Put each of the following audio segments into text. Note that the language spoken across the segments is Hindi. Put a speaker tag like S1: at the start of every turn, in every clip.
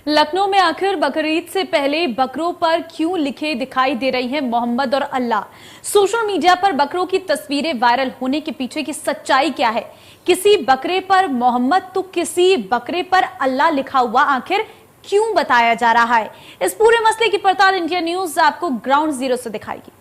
S1: लखनऊ में आखिर बकरीद से पहले बकरों पर क्यों लिखे दिखाई दे रही हैं मोहम्मद और अल्लाह। सोशल मीडिया पर बकरों की तस्वीरें वायरल होने के पीछे की सच्चाई क्या है? किसी बकरे पर मोहम्मद तो किसी बकरे पर अल्लाह लिखा हुआ आखिर क्यों बताया जा रहा है? इस पूरे मसले की पड़ताल इंडिया न्यूज आपको ग्राउंड जीरो से दिखाएगी।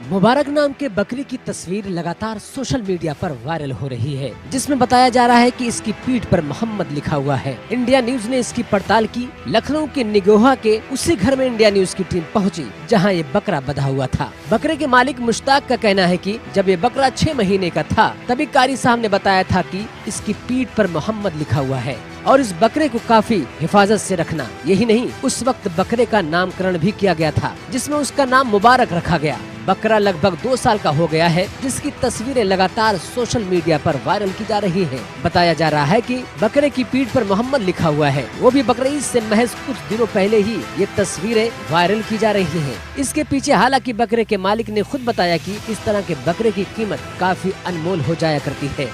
S2: मुबारक नाम के बकरी की तस्वीर लगातार सोशल मीडिया पर वायरल हो रही है, जिसमें बताया जा रहा है कि इसकी पीठ पर मोहम्मद लिखा हुआ है। इंडिया न्यूज ने इसकी पड़ताल की। लखनऊ के निगोहा के उसी घर में इंडिया न्यूज की टीम पहुंची, जहां ये बकरा बंधा हुआ था। बकरे के मालिक मुश्ताक का कहना है कि जब ये बकरा 6 महीने का था, तभी कारी साहब ने बताया था कि इसकी पीठ पर मोहम्मद लिखा हुआ है और इस बकरे को काफी हिफाजत से रखना। यही नहीं, उस वक्त बकरे का नामकरण भी किया गया था, जिसमें उसका नाम मुबारक रखा गया। बकरा लगभग 2 साल का हो गया है, जिसकी तस्वीरें लगातार सोशल मीडिया पर वायरल की जा रही हैं। बताया जा रहा है कि बकरे की पीठ पर मोहम्मद लिखा हुआ है, वो भी बकरीद से महज कुछ दिनों पहले ही ये तस्वीरें वायरल की जा रही हैं। इसके पीछे हालांकि बकरे के मालिक ने खुद बताया कि इस तरह के बकरे की कीमत काफी अनमोल हो जाया करती है।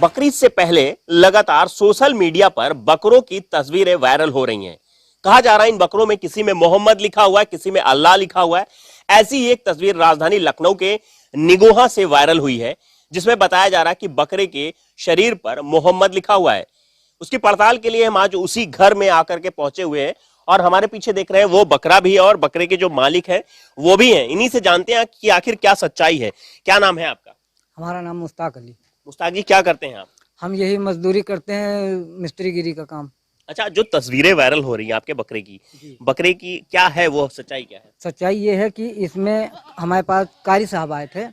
S3: बकरीद से पहले लगातार सोशल मीडिया पर बकरों की तस्वीरें वायरल हो रही हैं। कहा जा रहा है इन बकरों में किसी में मोहम्मद लिखा हुआ है, किसी में अल्लाह लिखा हुआ है। ऐसी ही एक तस्वीर राजधानी लखनऊ के निगोहा से वायरल हुई है, जिसमें बताया जा रहा है कि बकरे के शरीर पर मोहम्मद लिखा हुआ है। उसकी पड़ताल के लिए हम आज उसी घर में आकर के पहुंचे हुए हैं और हमारे पीछे देख रहे हैं वो बकरा भी है और बकरे के जो मालिक है वो भी है। इन्हीं से जानते हैं कि आखिर क्या सच्चाई है। क्या नाम है आपका?
S4: हमारा नाम मुश्ताक अली।
S3: मुश्ताक जी, क्या करते हैं आप?
S4: हम यही मजदूरी करते हैं, मिस्त्रीगिरी का काम।
S3: अच्छा, जो तस्वीरें वायरल हो रही हैं आपके बकरे की क्या है, वो सच्चाई क्या है?
S4: सच्चाई ये है कि इसमें हमारे पास कारी साहब आए थे।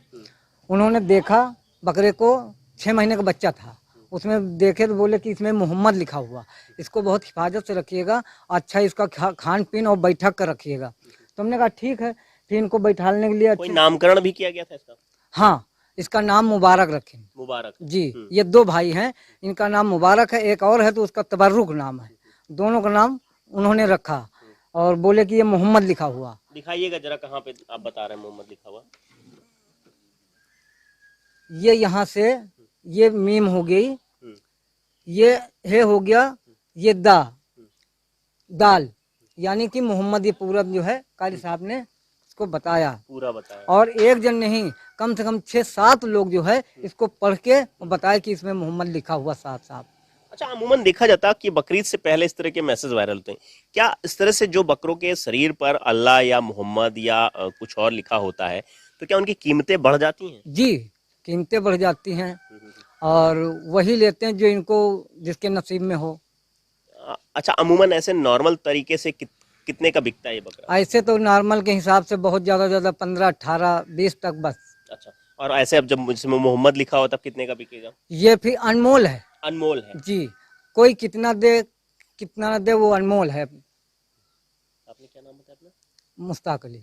S4: उन्होंने देखा बकरे को, 6 महीने का बच्चा था, उसमें देखे तो बोले कि इसमें मोहम्मद लिखा हुआ, इसको बहुत हिफाजत से रखिएगा, अच्छा इसका खान पीन और बैठक कर रखिएगा। तो हमने कहा ठीक है। फिर इनको बैठाने के लिए
S3: कोई नामकरण भी किया गया था इसका?
S4: हाँ, इसका नाम मुबारक रखें।
S3: मुबारक
S4: जी, ये 2 भाई हैं, इनका नाम मुबारक है, एक और है तो उसका तबर्रुक नाम है। दोनों का नाम उन्होंने रखा और बोले कि ये मोहम्मद लिखा हुआ।
S3: दिखाइएगा जरा, कहाँ पे आप बता रहे हैं मोहम्मद लिखा हुआ?
S4: ये यहाँ से ये मीम हो गई, ये है हो गया, ये दाल, यानी कि मोहम्मद। ये पूरा जो है कारी साहब ने इसको बताया,
S3: पूरा बताया।
S4: और एक जन नहीं, कम से कम 6-7 लोग जो है इसको पढ़ के बताया कि इसमें मोहम्मद लिखा हुआ साफ साफ।
S3: अच्छा, अमूमन देखा जाता कि बकरीद से पहले इस तरह के मैसेज वायरल होते हैं। क्या इस तरह से जो बकरों के शरीर पर अल्लाह या मोहम्मद या कुछ और लिखा होता है, तो क्या उनकी कीमतें बढ़ जाती हैं?
S4: जी, कीमतें बढ़ जाती हैं और वही लेते हैं जो इनको जिसके नसीब में हो।
S3: अच्छा, अमूमन ऐसे नॉर्मल तरीके से कितने का बिकता है ये बकरा?
S4: ऐसे तो नॉर्मल के हिसाब से बहुत ज्यादा 15, 18, 20 तक बस।
S3: अच्छा, और ऐसे अब जब इसमें मोहम्मद लिखा हो तब कितने का बिकेगा?
S4: ये फिर अनमोल है।
S3: अनमोल है
S4: जी, कोई कितना दे कितना ना दे, वो अनमोल है।
S3: आपने क्या नाम बताया अपना?
S4: मुश्ताक अली।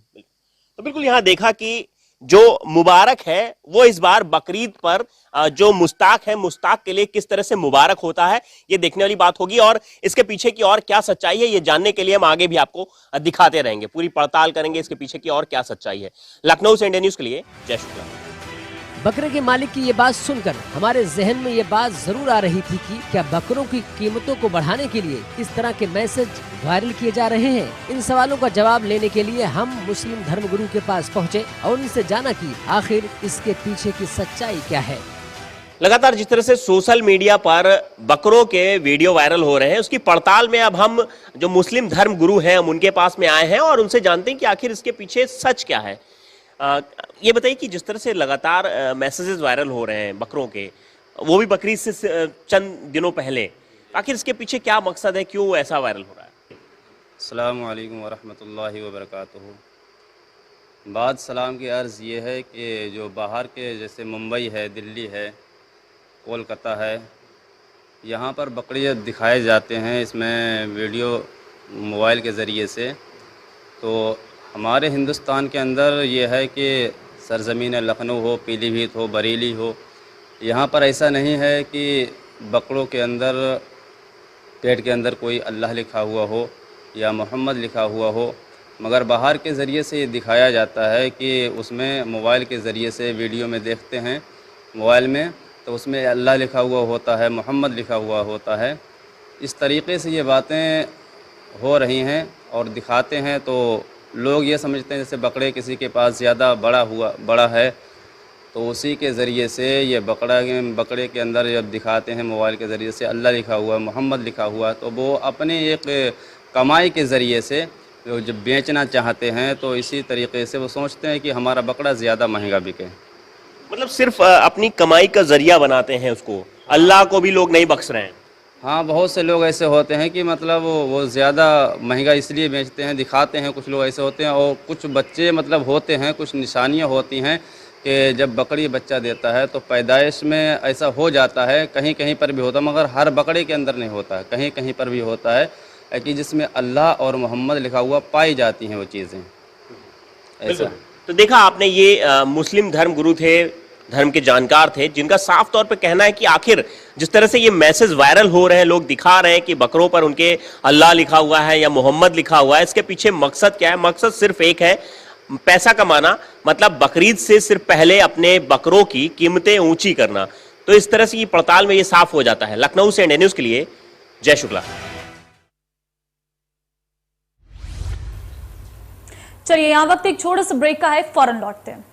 S3: तो बिल्कुल यहाँ देखा कि जो मुबारक है वो इस बार बकरीद पर जो मुश्ताक है, मुश्ताक के लिए किस तरह से मुबारक होता है, ये देखने वाली बात होगी। और इसके पीछे की और क्या सच्चाई है, ये जानने के लिए हम आगे भी आपको दिखाते रहेंगे, पूरी पड़ताल करेंगे इसके पीछे की और क्या सच्चाई है। लखनऊ से इंडिया न्यूज के लिए जय शुक्ला।
S2: बकरे के मालिक की ये बात सुनकर हमारे जहन में ये बात जरूर आ रही थी कि क्या बकरों की कीमतों को बढ़ाने के लिए इस तरह के मैसेज वायरल किए जा रहे हैं। इन सवालों का जवाब लेने के लिए हम मुस्लिम धर्मगुरु के पास पहुंचे और उनसे जाना कि आखिर इसके पीछे की सच्चाई क्या है।
S3: लगातार जिस तरह से सोशल मीडिया पर बकरों के वीडियो वायरल हो रहे हैं, उसकी पड़ताल में अब हम जो मुस्लिम धर्म गुरु हैं हम उनके पास में आए हैं और उनसे जानते हैं कि आखिर इसके पीछे सच क्या है। ये बताइए कि जिस तरह से लगातार मैसेजेस वायरल हो रहे हैं बकरों के, वो भी बकरीद से चंद दिनों पहले, आखिर इसके पीछे क्या मकसद है, क्यों ऐसा वायरल हो रहा है?
S5: अस्सलामु अलैकुम वरहमतुल्लाहि वबरकातुहू। बाद सलाम की अर्ज़ ये है कि जो बाहर के जैसे मुंबई है, दिल्ली है, कोलकाता है, यहाँ पर बकरियाँ दिखाए जाते हैं इसमें वीडियो मोबाइल के ज़रिए से। तो हमारे हिंदुस्तान के अंदर ये है कि सरज़मीन लखनऊ हो, पीलीभीत हो, बरेली हो, यहाँ पर ऐसा नहीं है कि बकरों के अंदर पेट के अंदर कोई अल्लाह लिखा हुआ हो या मोहम्मद लिखा हुआ हो, मगर बाहर के ज़रिए से ये दिखाया जाता है कि उसमें मोबाइल के ज़रिए से वीडियो में देखते हैं मोबाइल में तो उसमें अल्लाह लिखा हुआ होता है, मोहम्मद लिखा हुआ होता है। इस तरीके से ये बातें हो रही हैं और दिखाते हैं तो लोग ये समझते हैं जैसे बकरे किसी के पास ज़्यादा बड़ा है तो उसी के ज़रिए से ये बकरे के अंदर जब दिखाते हैं मोबाइल के ज़रिए से अल्लाह लिखा हुआ, मोहम्मद लिखा हुआ, तो वो अपने एक कमाई के ज़रिए से जब बेचना चाहते हैं तो इसी तरीके से वो सोचते हैं कि हमारा बकरा ज़्यादा महंगा बिके।
S3: मतलब सिर्फ अपनी कमाई का जरिया बनाते हैं उसको, अल्लाह को भी लोग नहीं बख्श रहे हैं।
S5: हाँ, बहुत से लोग ऐसे होते हैं कि मतलब वो ज़्यादा महंगा इसलिए बेचते हैं, दिखाते हैं। कुछ लोग ऐसे होते हैं और कुछ बच्चे मतलब होते हैं, कुछ निशानियाँ होती हैं कि जब बकरी बच्चा देता है तो पैदाइश में ऐसा हो जाता है, कहीं कहीं पर भी होता है, मगर हर बकरे के अंदर नहीं होता है, कहीं कहीं पर भी होता है कि जिसमें अल्लाह और मोहम्मद लिखा हुआ पाई जाती हैं वो चीज़ें ऐसा।
S3: तो देखा आपने, ये मुस्लिम धर्म गुरु थे, धर्म के जानकार थे, जिनका साफ तौर पे कहना है कि आखिर जिस तरह से ये मैसेज वायरल हो रहे हैं, लोग दिखा रहे हैं कि बकरों पर उनके अल्लाह लिखा हुआ है या मोहम्मद लिखा हुआ है, इसके पीछे मकसद क्या है? मकसद सिर्फ एक है, पैसा कमाना। मतलब बकरीद से सिर्फ पहले अपने बकरों की कीमतें ऊंची करना। तो इस तरह से ये पड़ताल में ये साफ हो जाता है। लखनऊ से इंडिया न्यूज के लिए जय शुक्ला।
S1: चलिए, यहां वक्त एक छोटा सा ब्रेक का है, फौरन लौटते हैं।